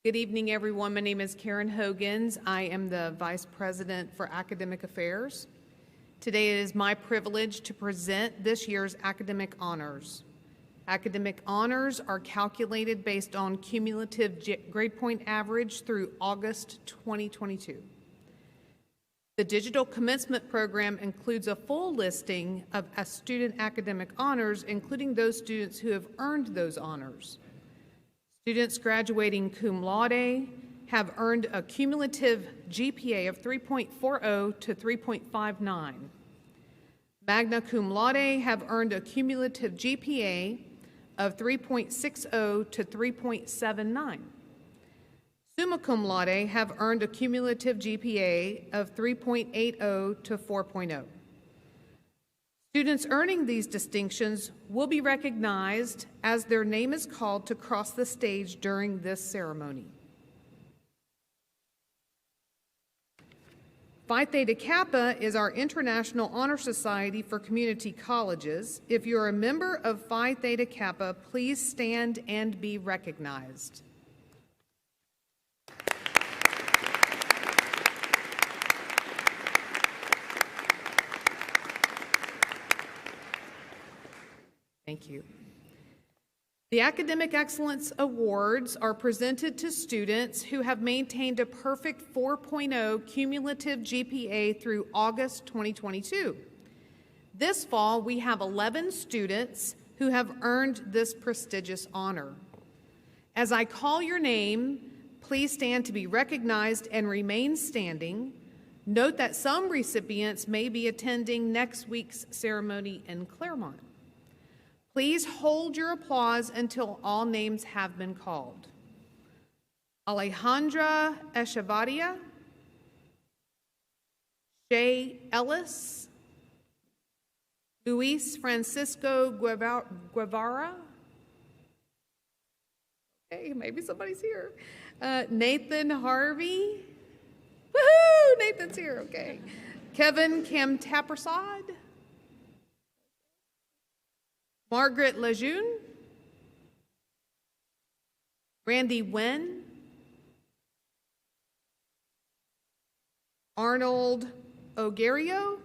Good evening, everyone. My name is Karen Hogans. I am the Vice President for Academic Affairs. Today it is my privilege to present this year's academic honors. Academic honors are calculated based on cumulative grade point average through August 2022. The digital commencement program includes a full listing of student academic honors, including those students who have earned those honors. Students graduating cum laude have earned a cumulative GPA of 3.40 to 3.59. Magna cum laude have earned a cumulative GPA of 3.60 to 3.79. Summa cum laude have earned a cumulative GPA of 3.80 to 4.0. Students earning these distinctions will be recognized as their name is called to cross the stage during this ceremony. Phi Theta Kappa is our International Honor Society for community colleges. If you're a member of Phi Theta Kappa, please stand and be recognized. Thank you. The Academic Excellence Awards are presented to students who have maintained a perfect 4.0 cumulative GPA through August 2022. This fall, we have 11 students who have earned this prestigious honor. As I call your name, please stand to be recognized and remain standing. Note that some recipients may be attending next week's ceremony in Claremont. Please hold your applause until all names have been called. Alejandra Echevarria, Shay Ellis, Luis Francisco Guevara, okay, maybe somebody's here, Nathan Harvey, woohoo, Nathan's here, okay, Kevin Kamtaprasad, Margaret Lejeune, Randy Wen, Arnold Ogario,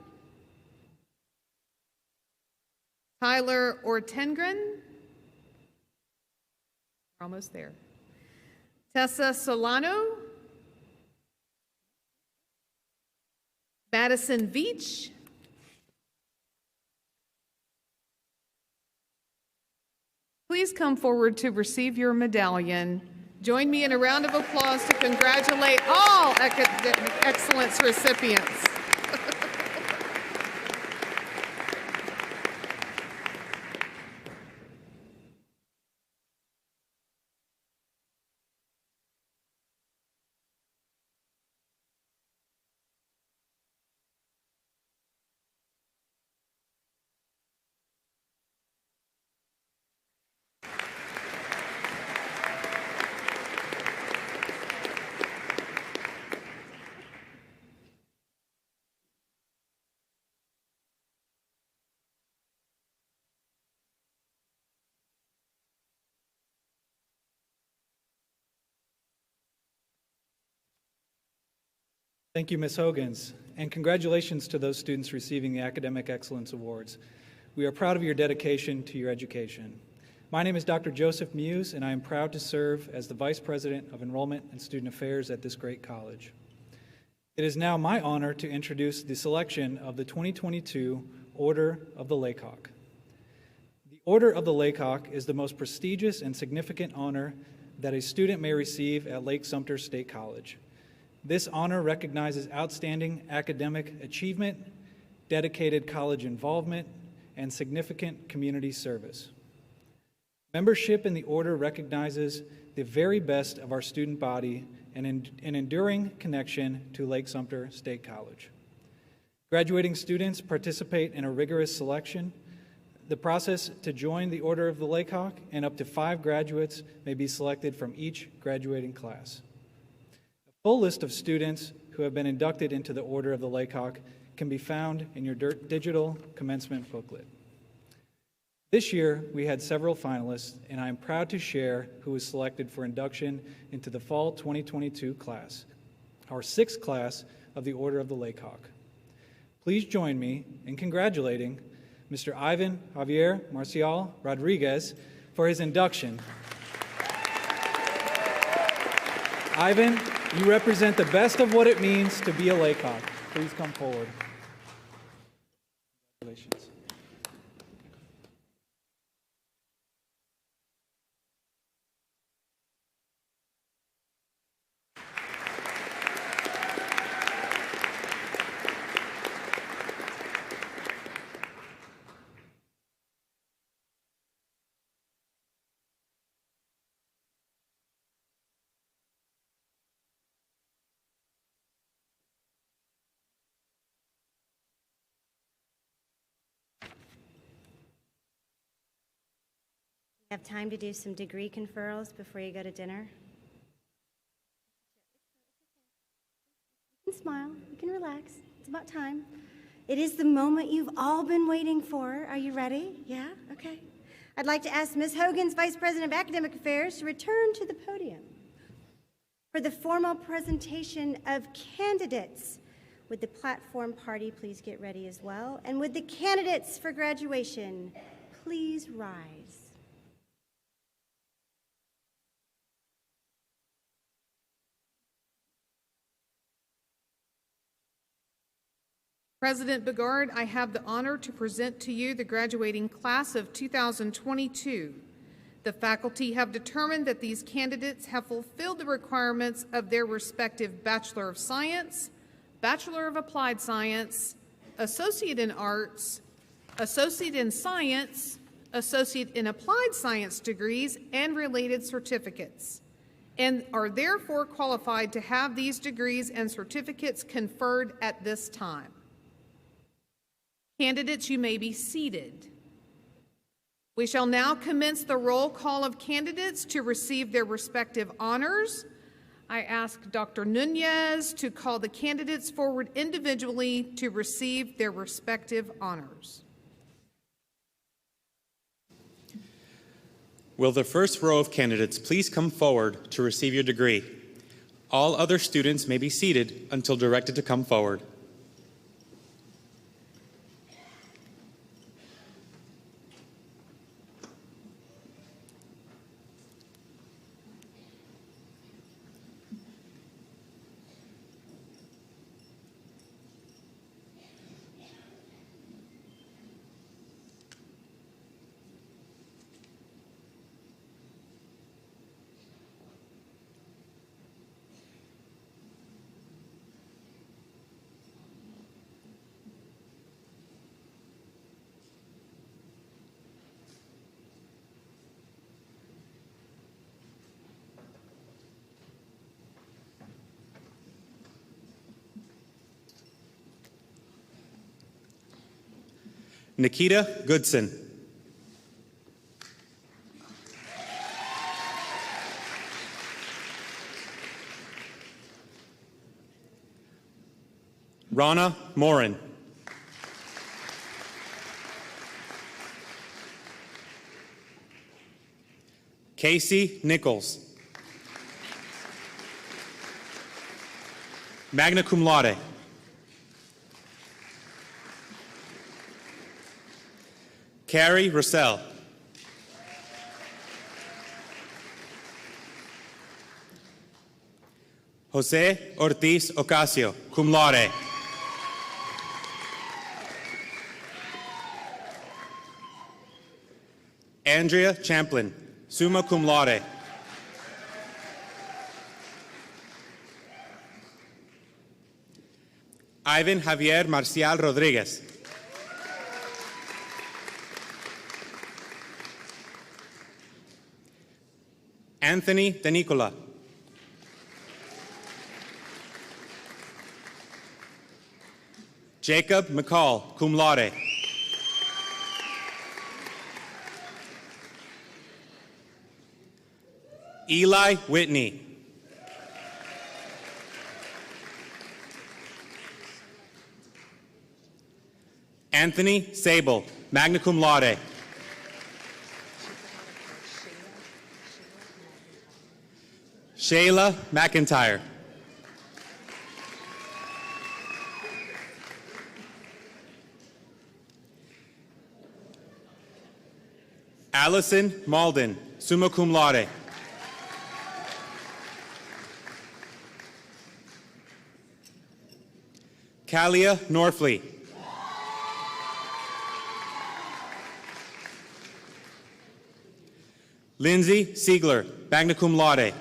Tyler Ortengren. Almost there. Tessa Solano. Madison Veach. Please come forward to receive your medallion. Join me in a round of applause to congratulate all academic excellence recipients. Thank you, Ms. Hogans, and congratulations to those students receiving the Academic Excellence Awards. We are proud of your dedication to your education. My name is Dr. Joseph Muse, and I am proud to serve as the Vice President of Enrollment and Student Affairs at this great college. It is now my honor to introduce the selection of the 2022 Order of the Laycock. The Order of the Laycock is the most prestigious and significant honor that a student may receive at Lake-Sumter State College. This honor recognizes outstanding academic achievement, dedicated college involvement, and significant community service. Membership in the Order recognizes the very best of our student body and an enduring connection to Lake-Sumter State College. Graduating students participate in a rigorous selection. The process to join the Order of the Laycock, and up to 5 graduates may be selected from each graduating class. Full list of students who have been inducted into the Order of the Laycock can be found in your digital commencement booklet. This year, we had several finalists, and I am proud to share who was selected for induction into the Fall 2022 class, our 6th class of the Order of the Laycock. Please join me in congratulating Mr. Ivan Javier Marcial Rodriguez for his induction. Ivan, you represent the best of what it means to be a Laycock. Please come forward. Congratulations. Have time to do some degree conferrals before you go to dinner? You can smile, you can relax. It's about time. It is the moment you've all been waiting for. Are you ready? Yeah? Okay. I'd like to ask Ms. Hogans, Vice President of Academic Affairs, to return to the podium for the formal presentation of candidates. Would the platform party please get ready as well? And would the candidates for graduation please rise? President Bogard, I have the honor to present to you the graduating class of 2022. The faculty have determined that these candidates have fulfilled the requirements of their respective Bachelor of Science, Bachelor of Applied Science, Associate in Arts, Associate in Science, Associate in Applied Science degrees, and related certificates, and are therefore qualified to have these degrees and certificates conferred at this time. Candidates, you may be seated. We shall now commence the roll call of candidates to receive their respective honors. I ask Dr. Nunez to call the candidates forward individually to receive their respective honors. Will the first row of candidates please come forward to receive your degree? All other students may be seated until directed to come forward. Nikita Goodson. Rana Morin. Casey Nichols. Magna cum laude. Carrie Russell. Jose Ortiz Ocasio, cum laude. Andrea Champlin, summa cum laude. Ivan Javier Marcial Rodriguez. Anthony DeNicola. Jacob McCall, cum laude. Eli Whitney. Anthony Sable, magna cum laude. Shayla McIntyre. Allison Malden, summa cum laude. Kalia Norfleet. Lindsay Siegler, magna cum laude.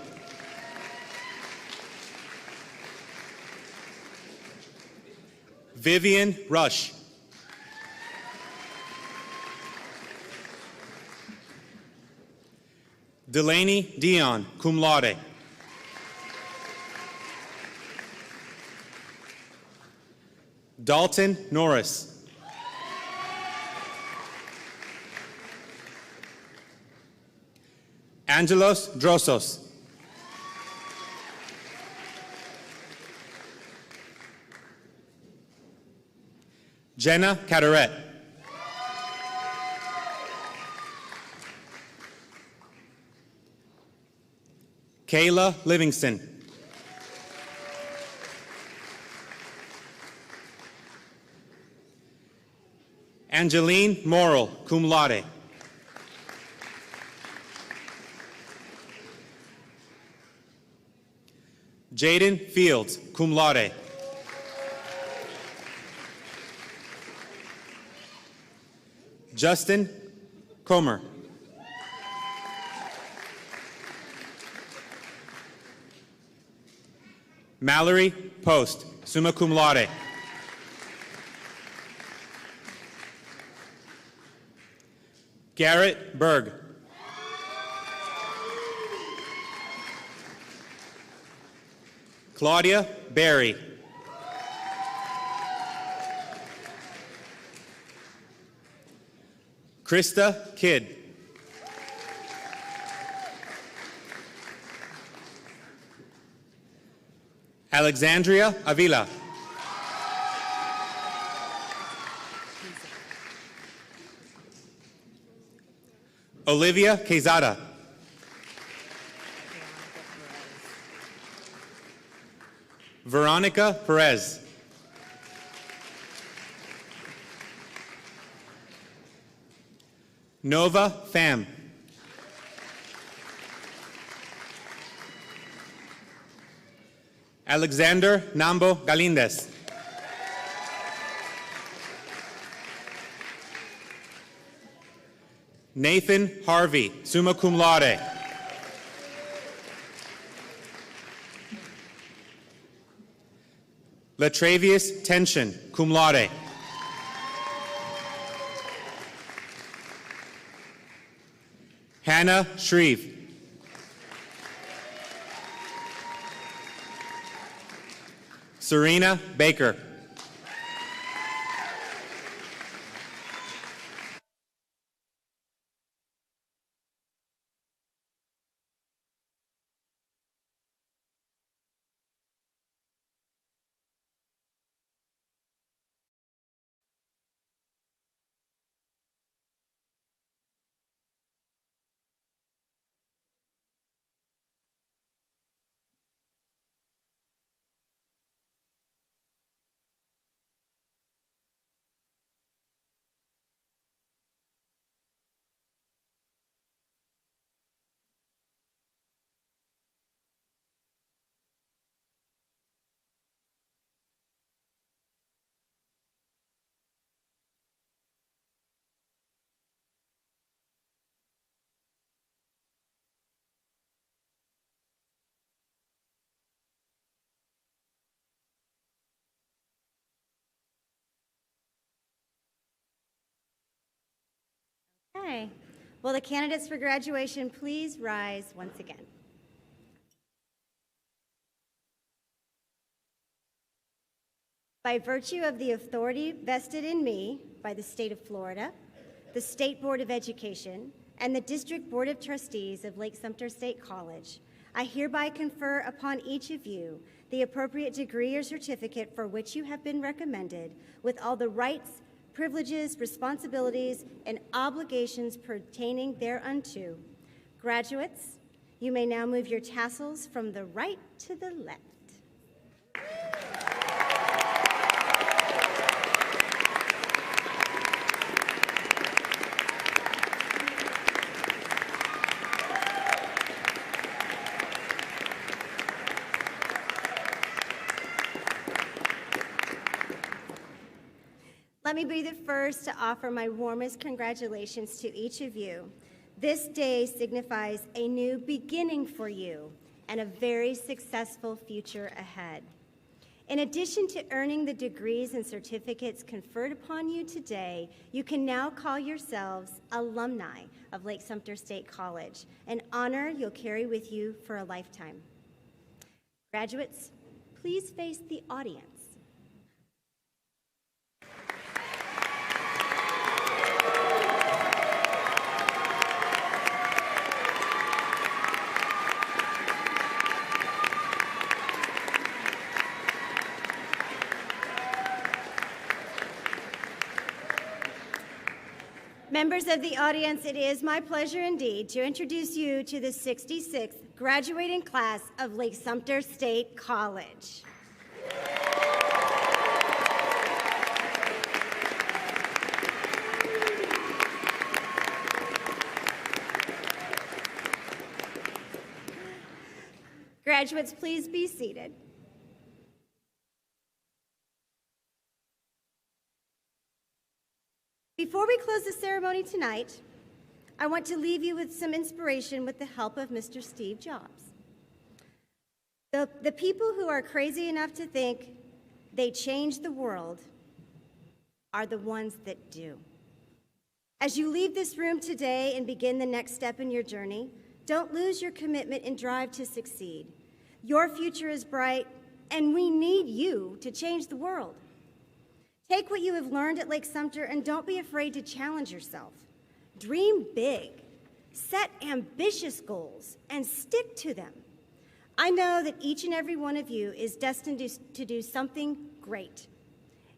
Vivian Rush. Delaney Dion, cum laude. Dalton Norris. Angelos Drosos. Jenna Cadaret. Kayla Livingston. Angeline Morrill, cum laude. Jaden Fields, cum laude. Justin Comer. Mallory Post, summa cum laude. Garrett Berg. Claudia Berry. Krista Kidd. Alexandria Avila. Olivia Quezada. Veronica Perez. Nova Pham. Alexander Nambo Galindez. Nathan Harvey, summa cum laude. Latravius Tension, cum laude. Hannah Shreve. Serena Baker. Okay. Will the candidates for graduation please rise once again? By virtue of the authority vested in me by the State of Florida, the State Board of Education, and the District Board of Trustees of Lake-Sumter State College, I hereby confer upon each of you the appropriate degree or certificate for which you have been recommended, with all the rights, privileges, responsibilities, and obligations pertaining thereunto. Graduates, you may now move your tassels from the right to the left. Let me be the first to offer my warmest congratulations to each of you. This day signifies a new beginning for you and a very successful future ahead. In addition to earning the degrees and certificates conferred upon you today, you can now call yourselves alumni of Lake-Sumter State College, an honor you'll carry with you for a lifetime. Graduates, please face the audience. Members of the audience, it is my pleasure indeed to introduce you to the 66th graduating class of Lake-Sumter State College. Graduates, please be seated. Before we close the ceremony tonight, I want to leave you with some inspiration with the help of Mr. Steve Jobs. The people who are crazy enough to think they change the world are the ones that do. As you leave this room today and begin the next step in your journey, don't lose your commitment and drive to succeed. Your future is bright, and we need you to change the world. Take what you have learned at Lake-Sumter and don't be afraid to challenge yourself. Dream big, set ambitious goals, and stick to them. I know that each and every one of you is destined to do something great,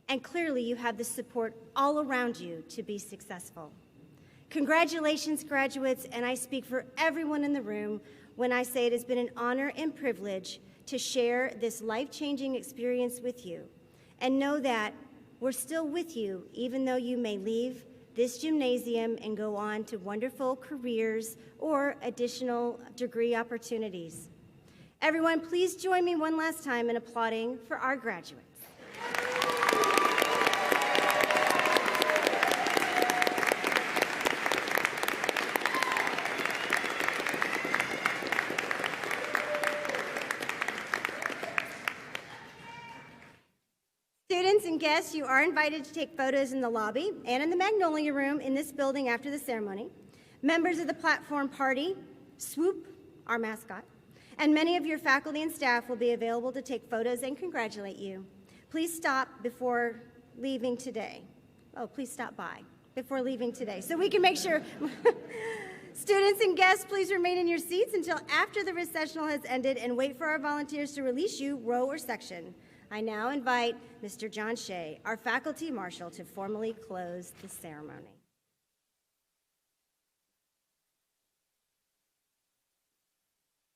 and clearly you have the support all around you to be successful. Congratulations, graduates, and I speak for everyone in the room when I say it has been an honor and privilege to share this life-changing experience with you. And know that we're still with you, even though you may leave this gymnasium and go on to wonderful careers or additional degree opportunities. Everyone, please join me one last time in applauding for our graduates. Students and guests, you are invited to take photos in the lobby and in the Magnolia Room in this building after the ceremony. Members of the platform party, Swoop, our mascot, and many of your faculty and staff will be available to take photos and congratulate you. Please stop before leaving today. Oh, please stop by before leaving today so we can make sure. Students and guests, please remain in your seats until after the recessional has ended and wait for our volunteers to release you, row or section. I now invite Mr. John Shea, our faculty marshal, to formally close the ceremony.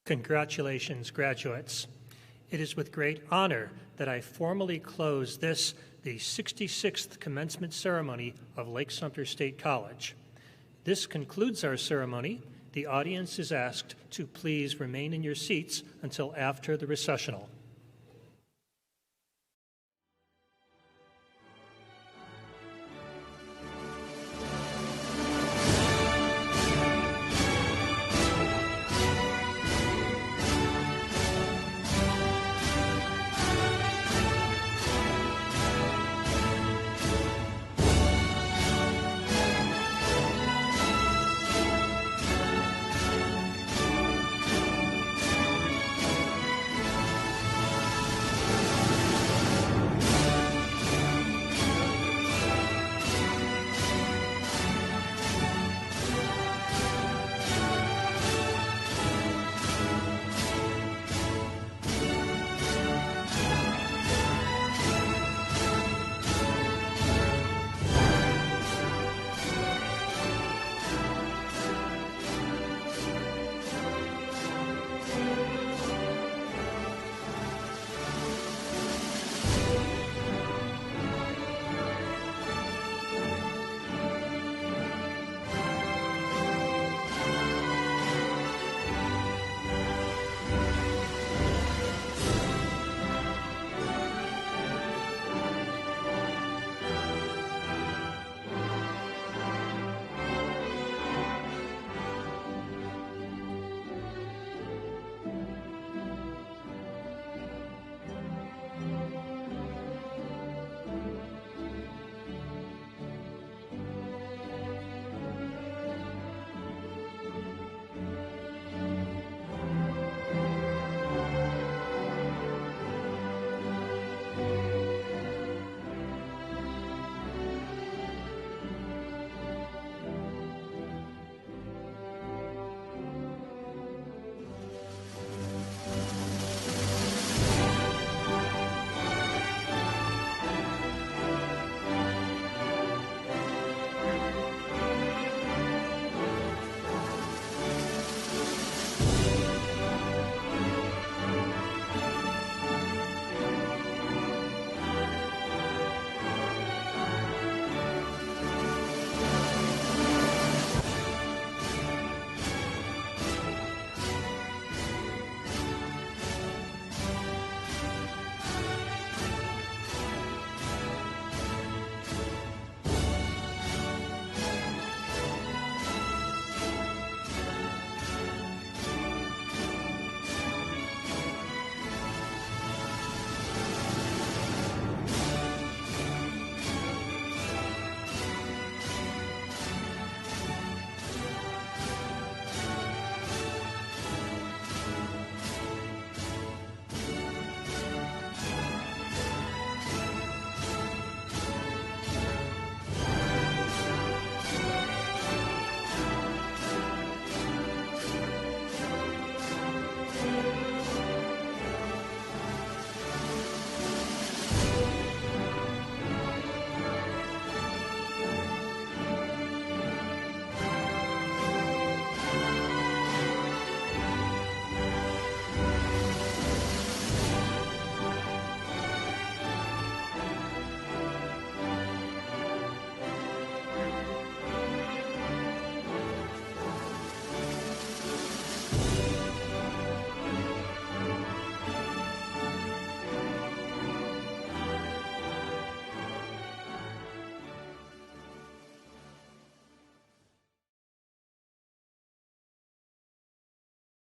Congratulations, graduates. It is with great honor that I formally close the 66th Commencement Ceremony of Lake-Sumter State College. This concludes our ceremony. The audience is asked to please remain in your seats until after the recessional.